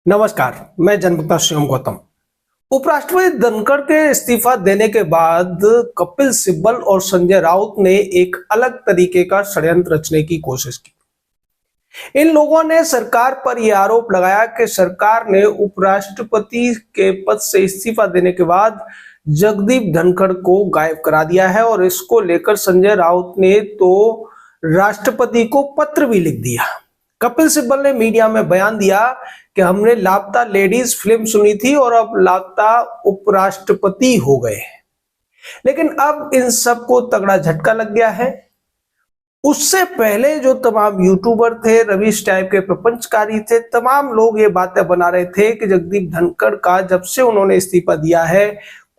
नमस्कार, मैं जनभक्ता शिवम गौतम। उपराष्ट्रपति धनखड़ के इस्तीफा देने के बाद कपिल सिब्बल और संजय राउत ने एक अलग तरीके का षड्यंत्र रचने की कोशिश की। इन लोगों ने सरकार पर यह आरोप लगाया कि सरकार ने उपराष्ट्रपति के पद से इस्तीफा देने के बाद जगदीप धनखड़ को गायब करा दिया है और इसको लेकर संजय राउत ने तो राष्ट्रपति को पत्र भी लिख दिया। कपिल सिब्बल ने मीडिया में बयान दिया कि हमने लापता लेडीज फिल्म सुनी थी और अब लापता उपराष्ट्रपति हो गए। लेकिन अब इन सबको तगड़ा झटका लग गया है। उससे पहले जो तमाम यूट्यूबर थे, रवीश टाइप के प्रपंचकारी थे, तमाम लोग ये बातें बना रहे थे कि जगदीप धनखड़ का जब से उन्होंने इस्तीफा दिया है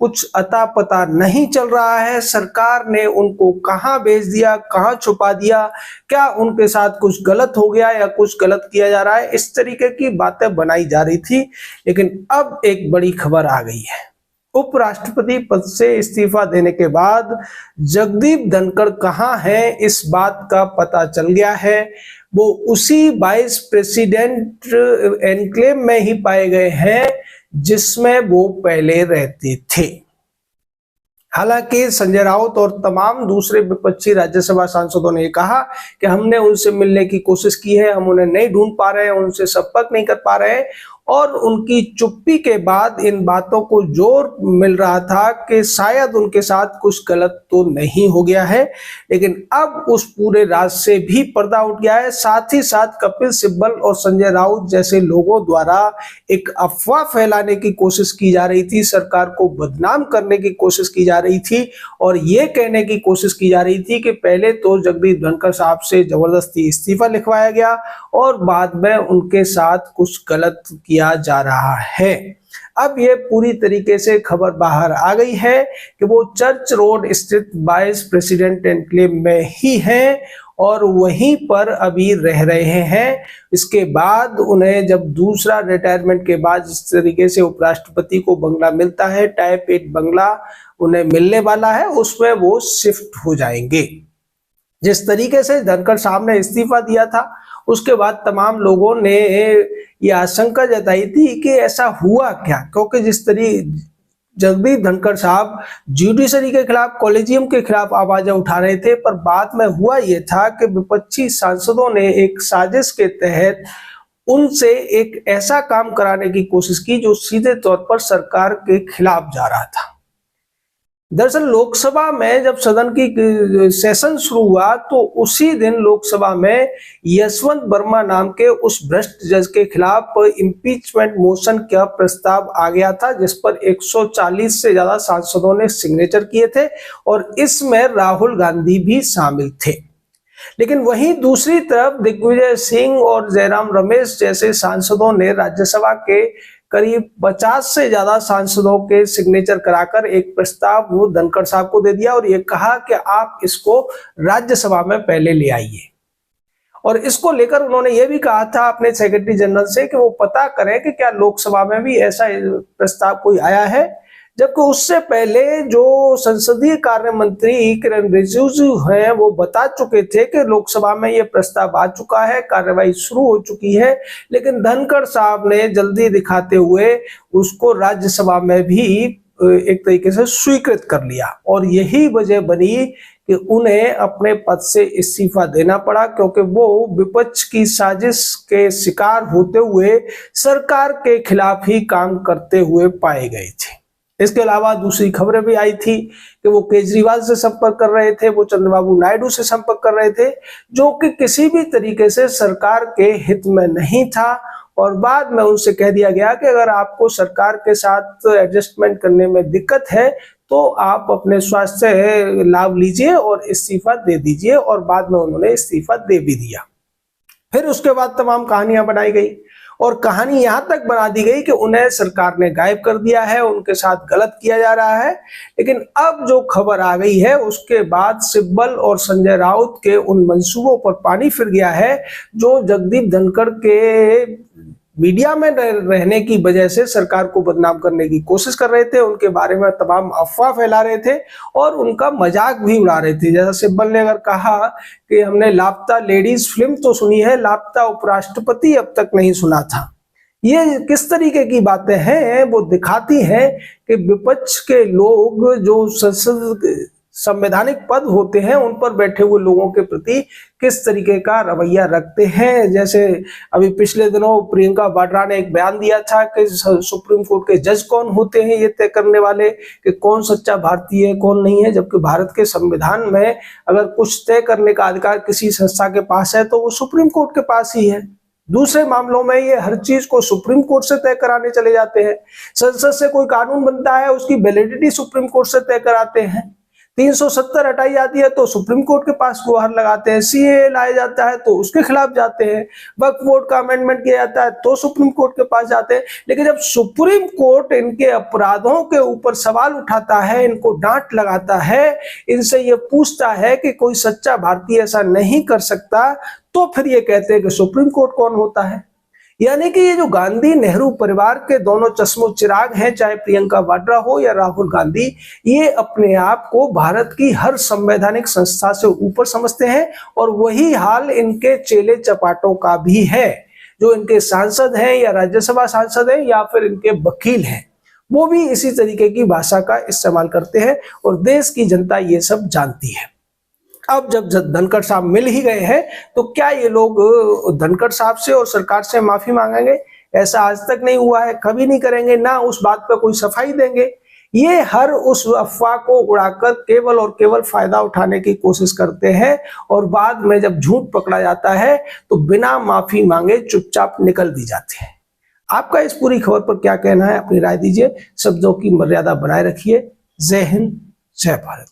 कुछ अता पता नहीं चल रहा है। सरकार ने उनको कहां भेज दिया, कहां छुपा दिया, क्या उनके साथ कुछ गलत हो गया या कुछ गलत किया जा रहा है, इस तरीके की बातें बनाई जा रही थी। लेकिन अब एक बड़ी खबर आ गई है। उपराष्ट्रपति पद से इस्तीफा देने के बाद जगदीप धनखड़ कहां है, इस बात का पता चल गया है। वो उसी वाइस प्रेसिडेंट एनक्लेव में ही पाए गए हैं जिसमें वो पहले रहते थे। हालांकि संजय राउत और तमाम दूसरे विपक्षी राज्यसभा सांसदों ने कहा कि हमने उनसे मिलने की कोशिश की है, हम उन्हें नहीं ढूंढ पा रहे हैं, उनसे संपर्क नहीं कर पा रहे हैं। और उनकी चुप्पी के बाद इन बातों को जोर मिल रहा था कि शायद उनके साथ कुछ गलत तो नहीं हो गया है। लेकिन अब उस पूरे राज से भी पर्दा उठ गया है। साथ ही साथ कपिल सिब्बल और संजय राउत जैसे लोगों द्वारा एक अफवाह फैलाने की कोशिश की जा रही थी, सरकार को बदनाम करने की कोशिश की जा रही थी और ये कहने की कोशिश की जा रही थी कि पहले तो जगदीप धनखड़ साहब से जबरदस्ती इस्तीफा लिखवाया गया और बाद में उनके साथ कुछ गलत किया जा रहा है। अब ये पूरी तरीके से खबर बाहर आ गई है कि वो चर्च रोड स्थित वाइस प्रेसिडेंट एनक्लेव में ही हैं और वहीं पर अभी रह रहे हैं। इसके बाद उन्हें जब दूसरा रिटायरमेंट के बाद जिस तरीके से उपराष्ट्रपति को बंगला मिलता है, टाइप 8 बंगला उन्हें मिलने वाला है, उसमें वो शिफ्ट हो जाएंगे। जिस तरीके से धनखड़ साहब ने इस्तीफा दिया था उसके बाद तमाम लोगों ने ये आशंका जताई थी कि ऐसा हुआ क्या, क्योंकि जिस तरीके जगदीप धनखड़ साहब जुडिशरी के खिलाफ, कॉलेजियम के खिलाफ आवाजें उठा रहे थे, पर बाद में हुआ ये था कि विपक्षी सांसदों ने एक साजिश के तहत उनसे एक ऐसा काम कराने की कोशिश की जो सीधे तौर पर सरकार के खिलाफ जा रहा था। दरअसल लोकसभा में जब सदन की सेशन शुरू हुआ तो उसी दिन लोकसभा में यशवंत वर्मा नाम के उस भ्रष्ट जज के खिलाफ इम्पीचमेंट मोशन का प्रस्ताव आ गया था, जिस पर 140 से ज्यादा सांसदों ने सिग्नेचर किए थे और इसमें राहुल गांधी भी शामिल थे। लेकिन वहीं दूसरी तरफ दिग्विजय सिंह और जयराम रमेश जैसे सांसदों ने राज्यसभा के करीब 50 से ज्यादा सांसदों के सिग्नेचर कराकर एक प्रस्ताव वो धनखड़ साहब को दे दिया और ये कहा कि आप इसको राज्यसभा में पहले ले आइए। और इसको लेकर उन्होंने ये भी कहा था अपने सेक्रेटरी जनरल से कि वो पता करें कि क्या लोकसभा में भी ऐसा प्रस्ताव कोई आया है। जबकि उससे पहले जो संसदीय कार्य मंत्री किरण रिजिजू हैं वो बता चुके थे कि लोकसभा में ये प्रस्ताव आ चुका है, कार्रवाई शुरू हो चुकी है, लेकिन धनखड़ साहब ने जल्दी दिखाते हुए उसको राज्यसभा में भी एक तरीके से स्वीकृत कर लिया। और यही वजह बनी कि उन्हें अपने पद से इस्तीफा देना पड़ा, क्योंकि वो विपक्ष की साजिश के शिकार होते हुए सरकार के खिलाफ ही काम करते हुए पाए गए थे। इसके अलावा दूसरी खबरें भी आई थी कि वो केजरीवाल से संपर्क कर रहे थे, वो चंद्रबाबू नायडू से संपर्क कर रहे थे, जो कि किसी भी तरीके से सरकार के हित में नहीं था। और बाद में उनसे कह दिया गया कि अगर आपको सरकार के साथ एडजस्टमेंट करने में दिक्कत है तो आप अपने स्वास्थ्य लाभ लीजिए और इस्तीफा दे दीजिए। और बाद में उन्होंने इस्तीफा दे भी दिया। फिर उसके बाद तमाम कहानियां बनाई गई और कहानी यहां तक बना दी गई कि उन्हें सरकार ने गायब कर दिया है, उनके साथ गलत किया जा रहा है। लेकिन अब जो खबर आ गई है उसके बाद सिब्बल और संजय राउत के उन मंसूबों पर पानी फिर गया है जो जगदीप धनखड़ के मीडिया में रहने की वजह से सरकार को बदनाम करने की कोशिश कर रहे थे, उनके बारे में तमाम अफवाह फैला रहे थे और उनका मजाक भी उड़ा रहे थे। जैसा सिब्बल ने अगर कहा कि हमने लापता लेडीज फिल्म तो सुनी है, लापता उपराष्ट्रपति अब तक नहीं सुना था, ये किस तरीके की बातें हैं, वो दिखाती हैं कि विपक्ष के लोग जो संसद संवैधानिक पद होते हैं उन पर बैठे हुए लोगों के प्रति किस तरीके का रवैया रखते हैं। जैसे अभी पिछले दिनों प्रियंका वाड्रा ने एक बयान दिया था कि सुप्रीम कोर्ट के जज कौन होते हैं ये तय करने वाले कि कौन सच्चा भारतीय है कौन नहीं है, जबकि भारत के संविधान में अगर कुछ तय करने का अधिकार किसी संस्था के पास है तो वो सुप्रीम कोर्ट के पास ही है। दूसरे मामलों में ये हर चीज को सुप्रीम कोर्ट से तय कराने चले जाते हैं। संसद से कोई कानून बनता है उसकी वैलिडिटी सुप्रीम कोर्ट से तय कराते हैं। 370 हटाई जाती है तो सुप्रीम कोर्ट के पास गुहार लगाते हैं। सीएए लाया जाता है तो उसके खिलाफ जाते हैं। वक्फ बोर्ड का अमेंडमेंट किया जाता है तो सुप्रीम कोर्ट के पास जाते हैं। लेकिन जब सुप्रीम कोर्ट इनके अपराधों के ऊपर सवाल उठाता है, इनको डांट लगाता है, इनसे ये पूछता है कि कोई सच्चा भारतीय ऐसा नहीं कर सकता, तो फिर ये कहते हैं कि सुप्रीम कोर्ट कौन होता है। यानी कि ये जो गांधी नेहरू परिवार के दोनों चश्मो चिराग हैं, चाहे प्रियंका वाड्रा हो या राहुल गांधी, ये अपने आप को भारत की हर संवैधानिक संस्था से ऊपर समझते हैं। और वही हाल इनके चेले चपाटों का भी है। जो इनके सांसद हैं या राज्यसभा सांसद हैं या फिर इनके वकील हैं, वो भी इसी तरीके की भाषा का इस्तेमाल करते हैं और देश की जनता ये सब जानती है। अब जब धनखड़ साहब मिल ही गए हैं तो क्या ये लोग धनखड़ साहब से और सरकार से माफी मांगेंगे? ऐसा आज तक नहीं हुआ है, कभी नहीं करेंगे, ना उस बात पर कोई सफाई देंगे। ये हर उस अफवाह को उड़ाकर केवल और केवल फायदा उठाने की कोशिश करते हैं और बाद में जब झूठ पकड़ा जाता है तो बिना माफी मांगे चुपचाप निकल भी जाते हैं। आपका इस पूरी खबर पर क्या कहना है? अपनी राय दीजिए। शब्दों की मर्यादा बनाए रखिए। जय हिंद, जय भारत।